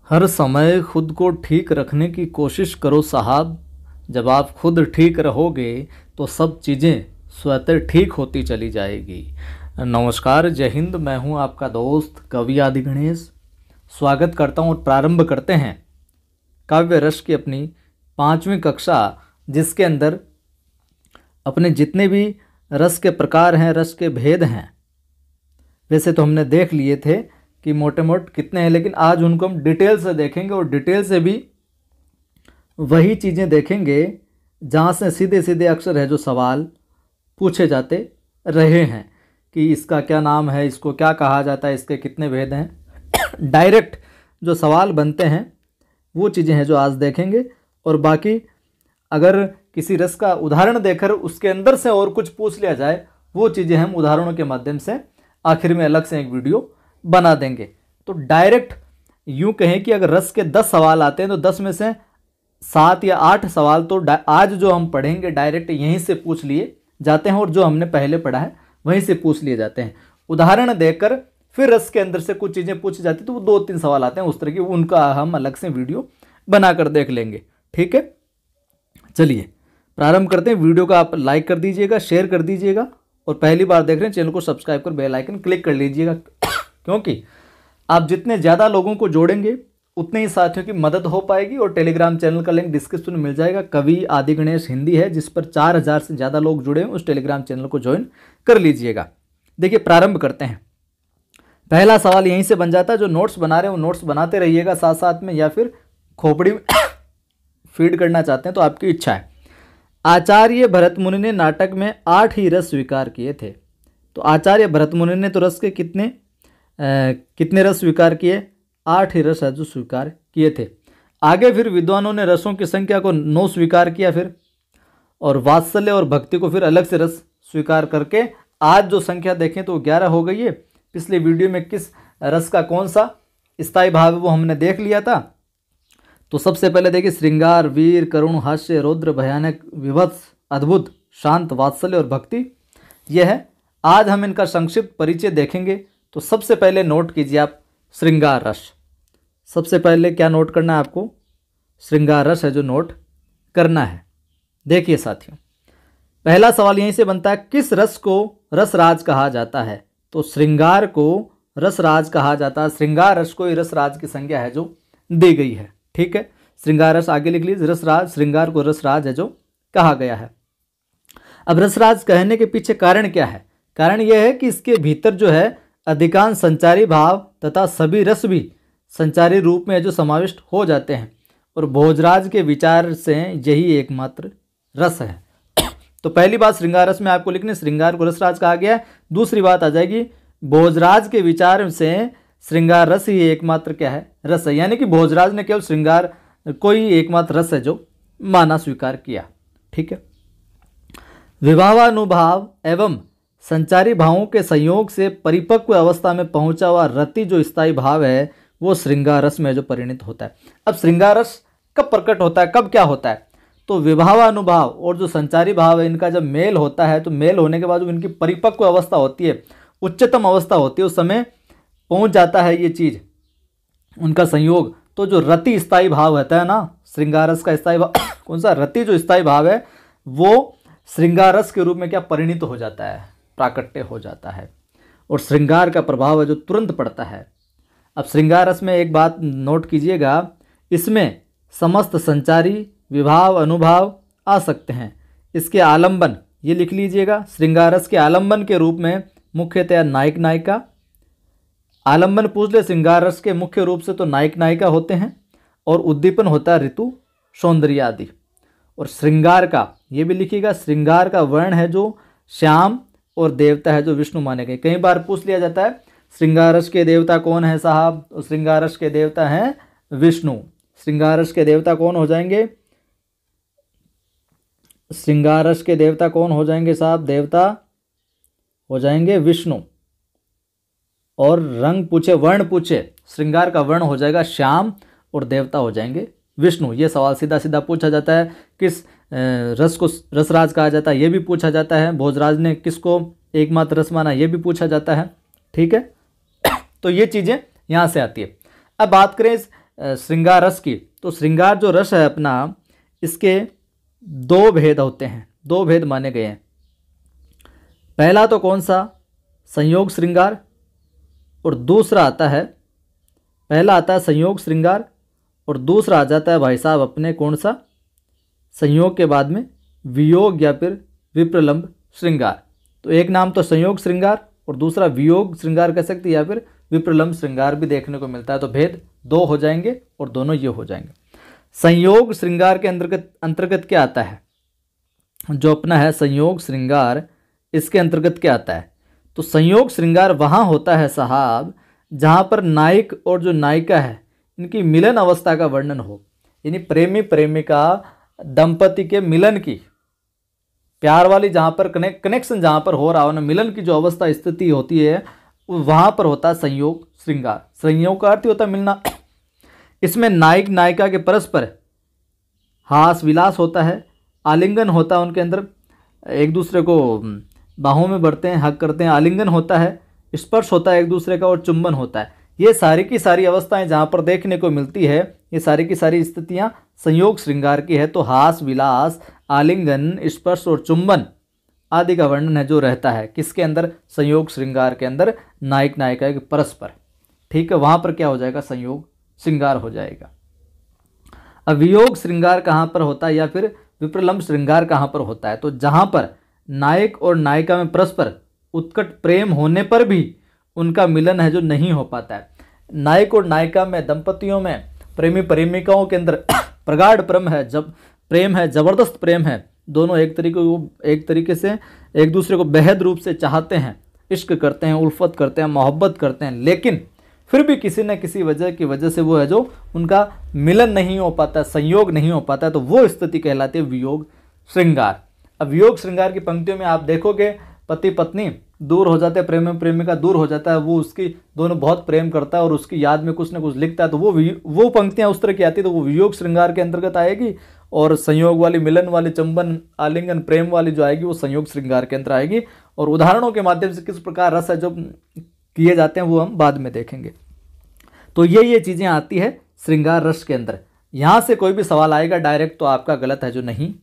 हर समय खुद को ठीक रखने की कोशिश करो साहब। जब आप खुद ठीक रहोगे तो सब चीज़ें स्वतः ठीक होती चली जाएगी। नमस्कार, जय हिंद। मैं हूं आपका दोस्त कवि आदि गणेश। स्वागत करता हूं और प्रारंभ करते हैं काव्य रस की अपनी 5वीं कक्षा, जिसके अंदर अपने जितने भी रस के प्रकार हैं, रस के भेद हैं, वैसे तो हमने देख लिए थे कि मोटे मोटे कितने हैं, लेकिन आज उनको हम डिटेल से देखेंगे और डिटेल से भी वही चीज़ें देखेंगे जहाँ से सीधे सीधे अक्सर है जो सवाल पूछे जाते रहे हैं कि इसका क्या नाम है, इसको क्या कहा जाता है, इसके कितने भेद हैं। डायरेक्ट जो सवाल बनते हैं वो चीज़ें हैं जो आज देखेंगे। और बाकी अगर किसी रस का उदाहरण देकर उसके अंदर से और कुछ पूछ लिया जाए, वो चीज़ें हम उदाहरणों के माध्यम से आखिर में अलग से एक वीडियो बना देंगे। तो डायरेक्ट यूँ कहें कि अगर रस के 10 सवाल आते हैं तो 10 में से 7 या 8 सवाल तो आज जो हम पढ़ेंगे डायरेक्ट यहीं से पूछ लिए जाते हैं, और जो हमने पहले पढ़ा है वहीं से पूछ लिए जाते हैं। उदाहरण देकर फिर रस के अंदर से कुछ चीज़ें पूछी जाती तो वो 2-3 सवाल आते हैं उस तरह की, उनका हम अलग से वीडियो बनाकर देख लेंगे। ठीक है, चलिए प्रारंभ करते हैं। वीडियो को आप लाइक कर दीजिएगा, शेयर कर दीजिएगा, और पहली बार देख रहे हैं चैनल को सब्सक्राइब कर बेल आइकन क्लिक कर लीजिएगा, क्योंकि आप जितने ज़्यादा लोगों को जोड़ेंगे उतने ही साथियों की मदद हो पाएगी। और टेलीग्राम चैनल का लिंक डिस्क्रिप्शन में मिल जाएगा। कवि आदि गणेश हिंदी है, जिस पर 4000 से ज़्यादा लोग जुड़े हैं, उस टेलीग्राम चैनल को ज्वाइन कर लीजिएगा। देखिए प्रारंभ करते हैं। पहला सवाल यहीं से बन जाता है। जो नोट्स बना रहे हैं वो नोट्स बनाते रहिएगा साथ साथ में, या फिर खोपड़ी में फीड करना चाहते हैं तो आपकी इच्छा है। आचार्य भरत मुनि ने नाटक में 8 ही रस स्वीकार किए थे। तो आचार्य भरत मुनि ने तो रस के कितने रस स्वीकार किए? 8 ही रस है जो स्वीकार किए थे। आगे फिर विद्वानों ने रसों की संख्या को 9 स्वीकार किया फिर, और वात्सल्य और भक्ति को फिर अलग से रस स्वीकार करके आज जो संख्या देखें तो 11 हो गई है। पिछले वीडियो में किस रस का कौन सा स्थायी भाव है वो हमने देख लिया था। तो सबसे पहले देखिए, श्रृंगार, वीर, करुण, हास्य, रौद्र, भयानक, विभत्स, अद्भुत, शांत, वात्सल्य और भक्ति, यह है। आज हम इनका संक्षिप्त परिचय देखेंगे। तो सबसे पहले नोट कीजिए आप श्रृंगार रस। सबसे पहले क्या नोट करना है आपको? श्रृंगार रस है जो नोट करना है। देखिए साथियों, पहला सवाल यहीं से बनता है, किस रस को रसराज कहा जाता है? तो श्रृंगार को रसराज कहा जाता है। श्रृंगार रस को रसराज की संज्ञा है जो दी गई है। ठीक है, श्रृंगार रस आगे लिख लीजिए। रसराज, श्रृंगार को रसराज है जो कहा गया है। अब रसराज कहने के पीछे कारण क्या है? कारण यह है कि इसके भीतर जो है अधिकांश संचारी भाव तथा सभी रस भी संचारी रूप में जो समाविष्ट हो जाते हैं, और भोजराज के विचार से यही एकमात्र रस है। तो पहली बात श्रृंगार रस में आपको लिखनी, श्रृंगार को रसराज कहा गया है। दूसरी बात आ जाएगी, भोजराज के विचार से श्रृंगार रस ही एकमात्र क्या है? रस है। यानी कि भोजराज ने केवल श्रृंगार को ही एकमात्र रस है जो माना, स्वीकार किया। ठीक है, विभावानुभाव एवं संचारी भावों के संयोग से परिपक्व अवस्था में पहुंचा हुआ रति जो स्थायी भाव है वो श्रृंगार रस में जो परिणत होता है। अब श्रृंगार रस कब प्रकट होता है, कब क्या होता है? तो विभावानुभाव और जो संचारी भाव है इनका जब मेल होता है, तो मेल होने के बाद जो इनकी परिपक्व अवस्था होती है, उच्चतम अवस्था होती है, उस समय पहुंच जाता है ये चीज़, उनका संयोग। तो जो रति स्थायी भाव रहता है ना, श्रृंगार रस का स्थायी भाव कौन सा? रति जो स्थायी भाव है वो श्रृंगार रस के रूप में क्या परिणित हो जाता है, प्राकट्य हो जाता है, और श्रृंगार का प्रभाव है जो तुरंत पड़ता है। अब श्रृंगार रस में एक बात नोट कीजिएगा, इसमें समस्त संचारी विभाव अनुभाव आ सकते हैं। इसके आलंबन ये लिख लीजिएगा, श्रृंगार रस के आलंबन के रूप में मुख्यतया नायक नायिका। आलंबन पूछ ले, श्रृंगार रस के मुख्य रूप से तो नायक नायिका होते हैं, और उद्दीपन होता है ऋतु, सौंदर्य आदि। और श्रृंगार का ये भी लिखिएगा, श्रृंगार का वर्ण है जो श्याम, और देवता है जो विष्णु माने गए। कई बार पूछ लिया जाता है श्रृंगार रस के देवता कौन है साहब? तो श्रृंगार रस के देवता हैं विष्णु। श्रृंगार रस के देवता कौन हो जाएंगे? श्रृंगार रस के देवता कौन हो जाएंगे साहब? देवता हो जाएंगे विष्णु। और रंग पूछे, वर्ण पूछे, श्रृंगार का वर्ण हो जाएगा श्याम, और देवता हो जाएंगे विष्णु। ये सवाल सीधा सीधा पूछा जाता है। किस रस को रसराज कहा जाता है ये भी पूछा जाता है। भोजराज ने किसको एकमात्र रस माना ये भी पूछा जाता है। ठीक है, तो ये चीज़ें यहाँ से आती है। अब बात करें इस श्रृंगार रस की, तो श्रृंगार जो रस है अपना, इसके दो भेद होते हैं, दो भेद माने गए हैं। पहला तो कौन सा, संयोग श्रृंगार, और दूसरा आता है, पहला आता है संयोग श्रृंगार और दूसरा आ जाता है भाई साहब अपने कौन सा, संयोग के बाद में वियोग या फिर विप्रलंब श्रृंगार। तो एक नाम तो संयोग श्रृंगार और दूसरा वियोग श्रृंगार कह सकते हैं, या फिर विप्रलंब श्रृंगार भी देखने को मिलता है। तो भेद दो हो जाएंगे और दोनों ये हो जाएंगे। संयोग श्रृंगार के अंतर्गत क्या आता है, जो अपना है संयोग श्रृंगार, इसके अंतर्गत क्या आता है, तो संयोग श्रृंगार वहाँ होता है साहब जहाँ पर नायक और जो नायिका है इनकी मिलन अवस्था का वर्णन हो, यानी प्रेमी प्रेमिका दंपति के मिलन की, प्यार वाली जहाँ पर कनेक्शन जहाँ पर हो रहा हो ना, मिलन की जो अवस्था स्थिति होती है वहाँ पर होता है संयोग श्रृंगार। संयोग का अर्थ ही होता है मिलना। इसमें नायक नायिका के परस्पर हास विलास होता है, आलिंगन होता है, उनके अंदर एक दूसरे को बाहों में भरते हैं, हक करते हैं, आलिंगन होता है, स्पर्श होता है एक दूसरे का और चुंबन होता है। ये सारी की सारी अवस्थाएं जहाँ पर देखने को मिलती है, ये सारी की सारी स्थितियाँ संयोग श्रृंगार की है। तो हास विलास, आलिंगन, स्पर्श और चुंबन आदि का वर्णन है जो रहता है किसके अंदर, संयोग श्रृंगार के अंदर, नायक नायिका के परस्पर। ठीक है, वहाँ पर क्या हो जाएगा, संयोग श्रृंगार हो जाएगा। अब वियोग श्रृंगार कहाँ पर होता है या फिर विप्रलंब श्रृंगार कहाँ पर होता है, तो जहाँ पर नायक और नायिका में परस्पर उत्कट प्रेम होने पर भी उनका मिलन है जो नहीं हो पाता है। नायक और नायिका में, दंपतियों में, प्रेमी प्रेमिकाओं के अंदर प्रगाढ़ प्रेम है, जब प्रेम है, ज़बरदस्त प्रेम है, दोनों एक तरीके से एक दूसरे को बेहद रूप से चाहते हैं, इश्क करते हैं, उल्फत करते हैं, मोहब्बत करते हैं, लेकिन फिर भी किसी न किसी वजह की वजह से वो है जो उनका मिलन नहीं हो पाता, संयोग नहीं हो पाता, तो वो स्थिति कहलाती है वियोग श्रृंगार। अब वियोग श्रृंगार की पंक्तियों में आप देखोगे पति पत्नी दूर हो जाते हैं, प्रेमी प्रेमिका दूर हो जाता है, वो उसकी दोनों बहुत प्रेम करता है और उसकी याद में कुछ न कुछ लिखता है, तो वो पंक्तियाँ उस तरह की आती है, तो वो वियोग श्रृंगार के अंतर्गत आएगी। और संयोग वाली, मिलन वाली, चुंबन, आलिंगन, प्रेम वाली जो आएगी वो संयोग श्रृंगार के अंदर आएगी। और उदाहरणों के माध्यम से किस प्रकार रस है जो किए जाते हैं वो हम बाद में देखेंगे। तो ये चीज़ें आती है श्रृंगार रस के अंदर। यहाँ से कोई भी सवाल आएगा डायरेक्ट तो आपका गलत है, जो नहीं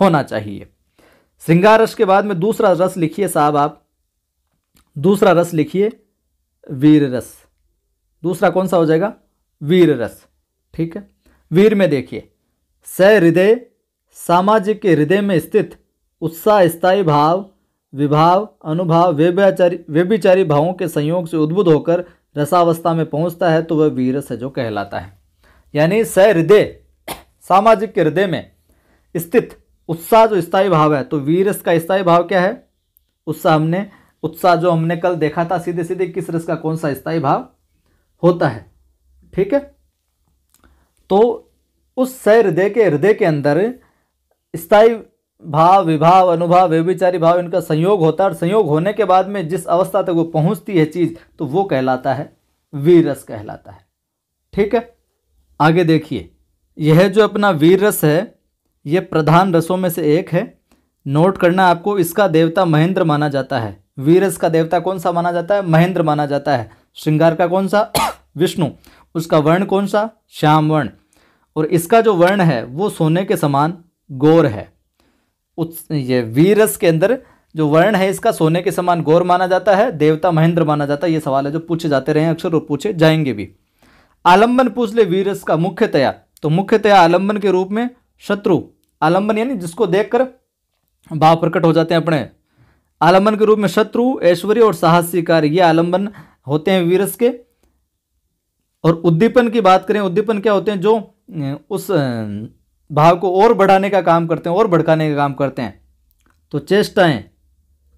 होना चाहिए। श्रृंगार रस के बाद में दूसरा रस लिखिए साहब, आप दूसरा रस लिखिए वीर रस। दूसरा कौन सा हो जाएगा, वीर रस। ठीक है, वीर में देखिए, सहृदय, सामाजिक के हृदय में स्थित उत्साह, स्थायी भाव, विभाव, अनुभाव, व्यभिचारी भावों के संयोग से उद्बुद्ध होकर रसावस्था में पहुंचता है, तो वह वीरस है जो कहलाता है। यानी सहृदय, सामाजिक के हृदय में स्थित उत्साह जो स्थायी भाव है, तो वीरस का स्थायी भाव क्या है, उत्साह जो हमने कल देखा था, सीधे सीधे किस रस का कौन सा स्थायी भाव होता है। ठीक है, तो उस सहृदय के हृदय के अंदर स्थायी भाव, विभाव, अनुभाव, व्यभिचारी भाव, इनका संयोग होता है, और संयोग होने के बाद में जिस अवस्था तक वो पहुंचती है चीज, तो वो कहलाता है वीर रस कहलाता है। ठीक है, आगे देखिए, यह जो अपना वीर रस है ये प्रधान रसों में से एक है। नोट करना आपको, इसका देवता महेंद्र माना जाता है। वीर रस का देवता कौन सा माना जाता है, महेंद्र माना जाता है। श्रृंगार का कौन सा, विष्णु। उसका वर्ण कौन सा, श्याम वर्ण। और इसका जो वर्ण है वो सोने के समान गौर है। ये वीर रस के अंदर जो वर्ण है इसका सोने के समान गौर माना जाता है, देवता महेंद्र माना जाता है। ये सवाल है जो पूछे जाते रहे अक्सर और पूछे जाएंगे भी। आलंबन पूछ ले वीर रस का मुख्यतया, तो मुख्यतया आलंबन के रूप में शत्रु, आलंबन यानी जिसको देखकर भाव प्रकट हो जाते हैं अपने, आलंबन के रूप में शत्रु, ऐश्वर्य और साहसी कार्य, ये आलंबन होते हैं वीरस के। और उद्दीपन की बात करें, उद्दीपन क्या होते हैं, जो उस भाव को और बढ़ाने का काम करते हैं और भड़काने का काम करते हैं। तो चेष्टाएं,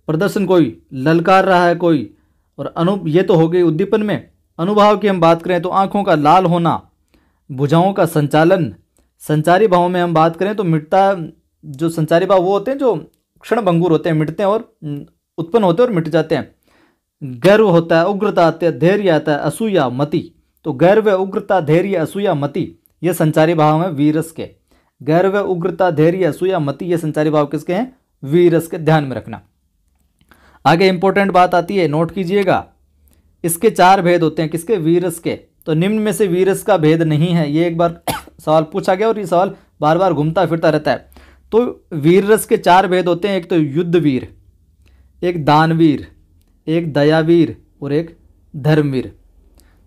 प्रदर्शन, कोई ललकार रहा है कोई, और ये तो हो गई उद्दीपन में। अनुभाव की हम बात करें तो आंखों का लाल होना, भुजाओं का संचालन। संचारी भावों में हम बात करें तो मिटता, जो संचारी भाव वो होते हैं जो क्षणभंगुर होते हैं, मिटते हैं और उत्पन्न होते हैं और मिट जाते हैं। गर्व होता है, उग्रता आती है, धैर्य आता है, असूया, मति। तो गर्व, उग्रता, धैर्य, असूया, मति, ये संचारी भाव हैं वीरस के। गर्व, उग्रता, धैर्य, असूया, मति, ये संचारी भाव किसके हैं, वीरस के। ध्यान में रखना। आगे इंपॉर्टेंट बात आती है, नोट कीजिएगा। इसके चार भेद होते हैं, किसके, वीरस के। तो निम्न में से वीर रस का भेद नहीं है। ये एक बार सवाल पूछा गया और ये सवाल बार बार घूमता फिरता रहता है। तो वीर रस के 4 भेद होते हैं, एक तो युद्ध वीर, एक दानवीर, एक दयावीर और एक धर्मवीर।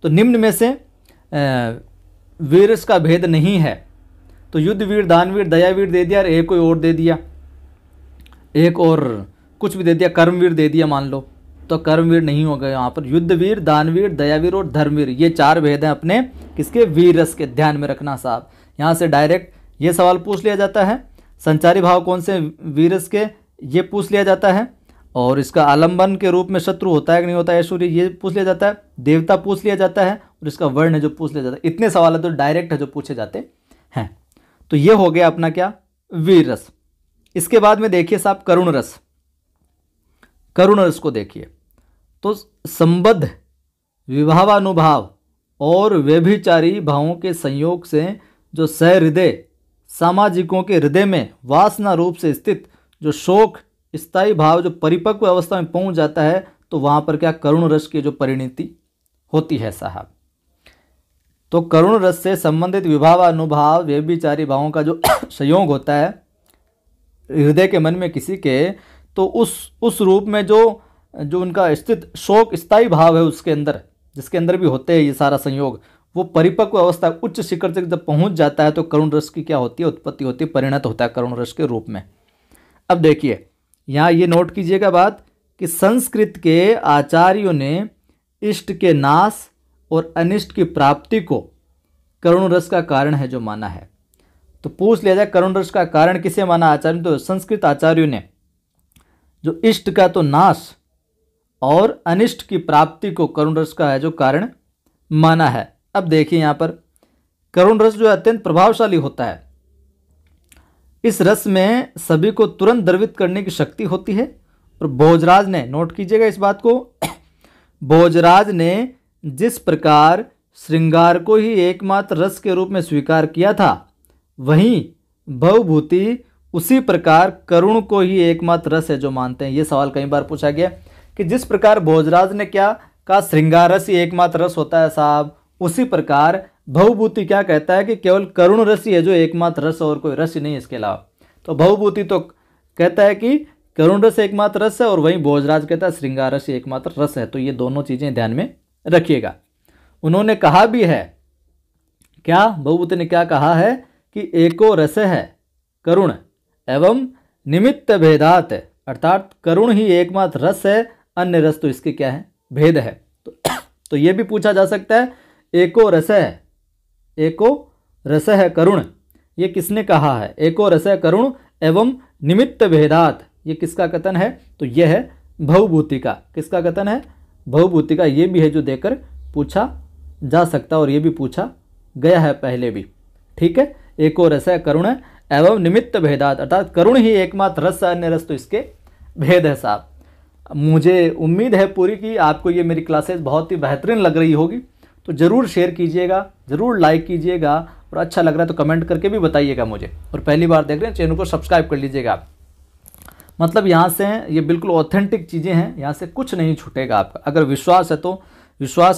तो निम्न में से वीर रस का भेद नहीं है। तो युद्ध वीर, दानवीर, दयावीर दे दिया और एक कोई और दे दिया, एक और कुछ भी दे दिया, कर्मवीर दे दिया मान लो, तो कर्मवीर नहीं होगा यहाँ पर। युद्धवीर, दानवीर, दयावीर और धर्मवीर, ये 4 भेद हैं अपने किसके, वीर रस के। ध्यान में रखना साहब, यहाँ से डायरेक्ट ये सवाल पूछ लिया जाता है। संचारी भाव कौन से वीर रस के, ये पूछ लिया जाता है। और इसका आलम्बन के रूप में शत्रु होता है कि नहीं होता है सूर्य, ये पूछ लिया जाता है। देवता पूछ लिया जाता है और इसका वर्ण है जो पूछ लिया जाता है। इतने सवाल है तो डायरेक्ट है जो पूछे जाते हैं। तो ये हो गया अपना क्या, वीर रस। इसके बाद में देखिए साहब करुण रस। करुण रस को देखिए तो संबद्ध, विभावानुभाव और व्यभिचारी भावों के संयोग से जो सहृदय सामाजिकों के हृदय में वासना रूप से स्थित जो शोक स्थायी भाव जो परिपक्व अवस्था में पहुंच जाता है, तो वहां पर क्या करुण रस की जो परिणति होती है साहब। तो करुण रस से संबंधित विभावानुभाव व्यभिचारी भावों का जो संयोग होता है हृदय के मन में किसी के, तो उस रूप में जो उनका स्थित शोक स्थायी भाव है उसके अंदर, जिसके अंदर भी होते हैं ये सारा संयोग, वो परिपक्व अवस्था उच्च शिखर तक जब पहुंच जाता है तो करुण रस की क्या होती है, उत्पत्ति होती है, परिणत होता है करुण रस के रूप में। अब देखिए यहाँ ये नोट कीजिएगा बात कि संस्कृत के आचार्यों ने इष्ट के नाश और अनिष्ट की प्राप्ति को करुण रस का कारण है जो माना है। तो पूछ लिया जाए करुण रस का कारण किसे माना आचार्य, तो संस्कृत आचार्यों ने जो इष्ट का तो नाश और अनिष्ट की प्राप्ति को करुण रस का है जो कारण माना है। अब देखिए यहाँ पर करुण रस जो अत्यंत प्रभावशाली होता है, इस रस में सभी को तुरंत द्रवित करने की शक्ति होती है। और भोजराज ने, नोट कीजिएगा इस बात को, भोजराज ने जिस प्रकार श्रृंगार को ही एकमात्र रस के रूप में स्वीकार किया था, वहीं भवभूति उसी प्रकार करुण को ही एकमात्र रस है जो मानते हैं। ये सवाल कई बार पूछा गया कि जिस प्रकार भोजराज ने क्या कहा, श्रृंगार रस ही एकमात्र रस होता है साहब, उसी प्रकार भवभूति क्या कहता है कि केवल करुण रस ही है जो एकमात्र रस, और कोई रस ही नहीं इसके अलावा। तो भवभूति तो कहता है कि करुण रस एकमात्र रस है और वहीं भोजराज कहता है श्रृंगार रस ही एकमात्र रस है। तो ये दोनों चीज़ें ध्यान में रखिएगा। उन्होंने कहा भी है क्या, भवभूति ने क्या कहा है कि एको रस है करुण एवं निमित्त भेदात, अर्थात करुण ही एकमात्र रस है, अन्य रस तो इसके क्या है, भेद है। तो ये भी पूछा जा सकता है एको रस है, एको रस है करुण, ये किसने कहा है, एको रस है करुण एवं निमित्त भेदात, ये किसका कथन है, तो ये है भवभूति का। किसका कथन है, भवभूति का। ये भी है जो देकर पूछा जा सकता और ये भी पूछा गया है पहले भी। ठीक है, एको रस है करुण एवं निमित्त भेदात, अर्थात करुण ही एकमात्र रस है, अन्य रस तो इसके भेद है साहब। मुझे उम्मीद है पूरी कि आपको ये मेरी क्लासेस बहुत ही बेहतरीन लग रही होगी। तो ज़रूर शेयर कीजिएगा, ज़रूर लाइक कीजिएगा और अच्छा लग रहा है तो कमेंट करके भी बताइएगा मुझे। और पहली बार देख रहे हैं चैनल को सब्सक्राइब कर लीजिएगा। मतलब यहाँ से ये बिल्कुल ऑथेंटिक चीज़ें हैं, यहाँ से कुछ नहीं छूटेगा आपका। अगर विश्वास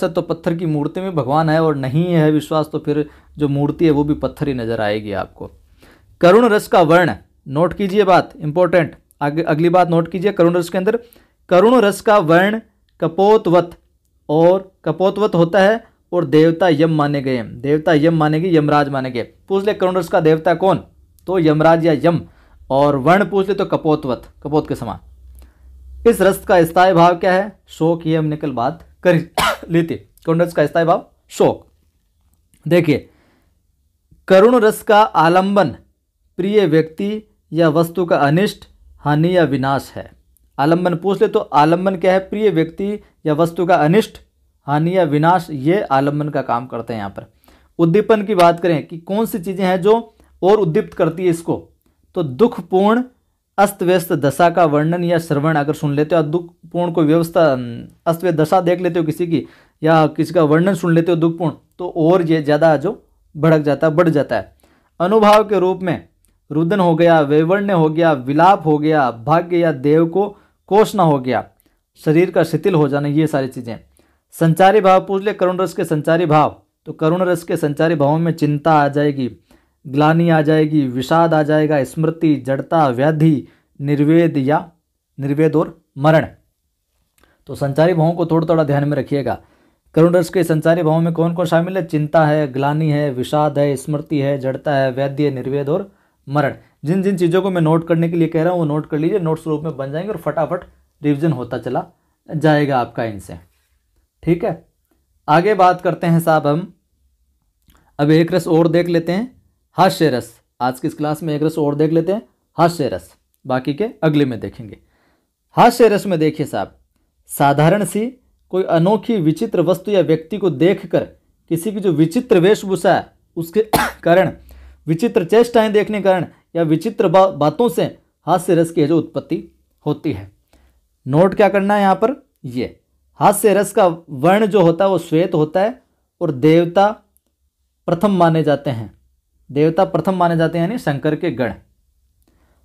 है तो पत्थर की मूर्ति में भगवान है, और नहीं है विश्वास तो फिर जो मूर्ति है वो भी पत्थर ही नजर आएगी आपको। करुण रस का वर्ण, नोट कीजिए बात इंपॉर्टेंट, आगे अगली बात नोट कीजिए। करुण रस के अंदर करुण रस का वर्ण कपोतवत, और कपोतवत होता है और देवता यम माने गए, देवता यम माने गए, यमराज माने गए। पूछ ले करुण रस का देवता कौन, तो यमराज या यम, और वर्ण पूछ ले तो कपोतवत, कपोत के समान। इस रस का स्थायी भाव क्या है, शोक, ये हमने कल बात कर ली थी। करुण रस का स्थायी भाव शोक। देखिए करुण रस का आलंबन प्रिय व्यक्ति या वस्तु का अनिष्ट, हानि या विनाश है। आलंबन पूछ ले तो आलंबन क्या है, प्रिय व्यक्ति या वस्तु का अनिष्ट, हानि या विनाश, ये आलंबन का काम करते हैं। यहाँ पर उद्दीपन की बात करें कि कौन सी चीज़ें हैं जो और उद्दीप्त करती है इसको, तो दुखपूर्ण अस्त व्यस्त दशा का वर्णन या श्रवण अगर सुन लेते हो, दुखपूर्ण कोई व्यवस्था अस्त व्यस्त दशा देख लेते हो किसी की, या किसी का वर्णन सुन लेते हो दुखपूर्ण, तो और ये ज़्यादा जो भड़क जाता है, बढ़ जाता है। अनुभाव के रूप में रुदन हो गया, वैवर्ण्य हो गया, विलाप हो गया, भाग्य या देव को कोषना हो गया, शरीर का शिथिल हो जाना, ये सारी चीज़ें। संचारी भाव पूछ ले करुण रस के संचारी भाव, तो करुण रस के संचारी भावों में चिंता आ जाएगी, ग्लानि आ जाएगी, विषाद आ जाएगा, स्मृति, जड़ता, व्याधि, निर्वेद और मरण। तो संचारी भावों को थोड़ा थोड़ा ध्यान में रखिएगा। करुण रस के संचारी भावों में कौन कौन शामिल है? चिंता है, ग्लानि है, विषाद है, स्मृति है, जड़ता है, व्याधि है, निर्वेद और मरण। जिन जिन चीज़ों को मैं नोट करने के लिए कह रहा हूँ वो नोट कर लीजिए, नोट्स रूप में बन जाएंगे और फटाफट रिविजन होता चला जाएगा आपका इनसे। ठीक है, आगे बात करते हैं साहब हम। अब एक रस और देख लेते हैं, हास्य रस। आज की इस क्लास में एक रस और देख लेते हैं, हास्य रस, बाकी के अगले में देखेंगे। हास्य रस में देखिए साहब, साधारण सी कोई अनोखी विचित्र वस्तु या व्यक्ति को देखकर किसी की जो विचित्र वेशभूषा है उसके कारण, विचित्र चेष्टाएं देखने के कारण या विचित्र बातों से हास्य रस की जो उत्पत्ति होती है। नोट क्या करना है यहाँ पर, ये हास्य रस का वर्ण जो होता है वो श्वेत होता है और देवता प्रथम माने जाते हैं। देवता प्रथम माने जाते हैं यानी शंकर के गण।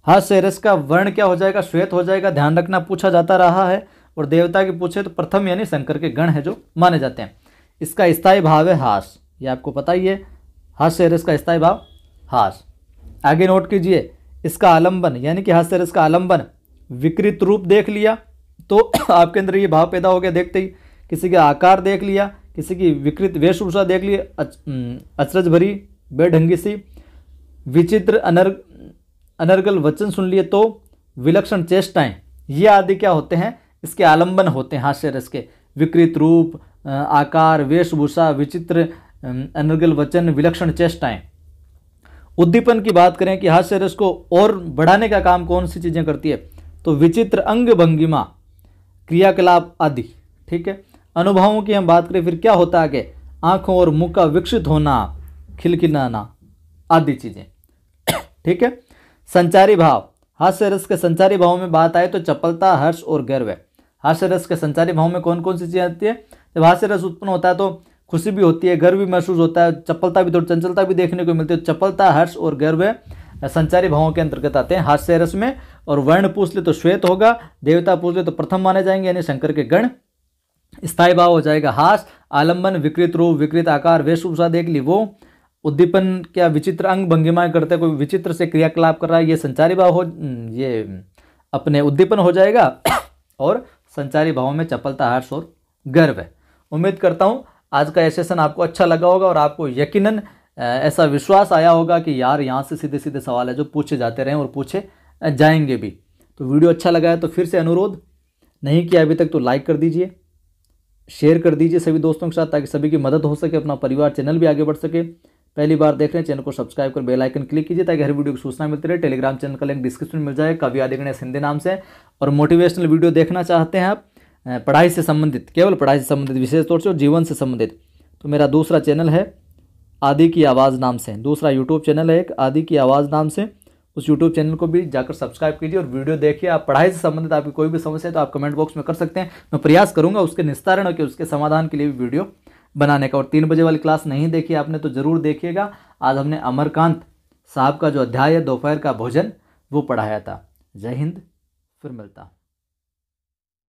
हास्य रस का वर्ण क्या हो जाएगा? श्वेत हो जाएगा। ध्यान रखना, पूछा जाता रहा है। और देवता की पूछे तो प्रथम यानी शंकर के गण है जो माने जाते हैं। इसका स्थायी भाव है हास, ये आपको पता ही है। हास्य रस का स्थायी भाव हास। आगे नोट कीजिए, इसका आलंबन यानी कि हास्य रस का आलंबन विकृत रूप देख लिया तो आपके अंदर ये भाव पैदा हो गया देखते ही। किसी का आकार देख लिया, किसी की विकृत वेशभूषा देख ली, अचरज भरी बेढंगी सी, विचित्र अनर्गल वचन सुन लिए तो विलक्षण चेष्टाएं, ये आदि क्या होते हैं? इसके आलंबन होते हैं हास्य रस के। विकृत रूप, आकार, वेशभूषा, विचित्र अनर्गल वचन, विलक्षण चेष्टाएं। उद्दीपन की बात करें कि हास्य रस को और बढ़ाने का काम कौन सी चीजें करती है, तो विचित्र अंग भंगिमा, क्रियाकलाप आदि। ठीक है, अनुभवों की हम बात करें फिर क्या होता है आगे? आंखों और मुख का विकसित होना, खिलखिलाना आदि चीजें। ठीक है, संचारी भाव, हास्य रस के संचारी भावों में बात आए तो चपलता, हर्ष और गर्व है। हास्य रस के संचारी भाव में कौन कौन सी चीजें आती है? जब हास्य रस उत्पन्न होता है तो खुशी भी होती है, गर्व भी महसूस होता है, चपलता भी, थोड़ी चंचलता भी देखने को मिलती है। चपलता, हर्ष और गर्व संचारी भावों के अंतर्गत आते हैं हास्य रस में। और वर्ण पूछ ले तो श्वेत होगा, देवता पूछ ले तो प्रथम माने जाएंगे यानी शंकर के गण। स्थायी भाव हो जाएगा हास, आलंबन, विकृत रूप, विकृत आकार, वेशभूषा देख ली वो। उद्दीपन क्या विचित्र अंग भंगिमाएं करते हैं, कोई विचित्र से क्रियाकलाप कर रहा है, ये संचारी भाव हो, ये अपने उद्दीपन हो जाएगा। और संचारी भावों में चपलता, हर्ष और गर्व है। उम्मीद करता हूँ आज का ये सेशन आपको अच्छा लगा होगा और आपको यकीनन ऐसा विश्वास आया होगा कि यार यहाँ से सीधे सीधे सवाल है जो पूछे जाते रहे और पूछे जाएंगे भी। तो वीडियो अच्छा लगा है तो फिर से अनुरोध, नहीं किया अभी तक तो लाइक कर दीजिए, शेयर कर दीजिए सभी दोस्तों के साथ ताकि सभी की मदद हो सके, अपना परिवार, चैनल भी आगे बढ़ सके। पहली बार देख रहे हैं चैनल को सब्सक्राइब कर बेल आइकन क्लिक कीजिए ताकि हर वीडियो की सूचना मिलती रहे। टेलीग्राम चैनल का लिंक डिस्क्रिप्शन में मिल जाए, कवि आदि गणेश हिंदी नाम से। और मोटिवेशनल वीडियो देखना चाहते हैं आप पढ़ाई से संबंधित, केवल पढ़ाई से संबंधित, विशेष तौर से और जीवन से संबंधित, तो मेरा दूसरा चैनल है आदि की आवाज़ नाम से, दूसरा यूट्यूब चैनल है एक आदि की आवाज़ नाम से। उस यूट्यूब चैनल को भी जाकर सब्सक्राइब कीजिए और वीडियो देखिए। आप पढ़ाई से संबंधित आपकी कोई भी समस्या है तो आप कमेंट बॉक्स में कर सकते हैं, मैं प्रयास करूंगा उसके निस्तारण और उसके समाधान के लिए भी वीडियो बनाने का। और 3 बजे वाली क्लास नहीं देखी आपने तो ज़रूर देखिएगा। आज हमने अमरकांत साहब का जो अध्याय है दोपहर का भोजन वो पढ़ाया था। जय हिंद, फिर मिलता।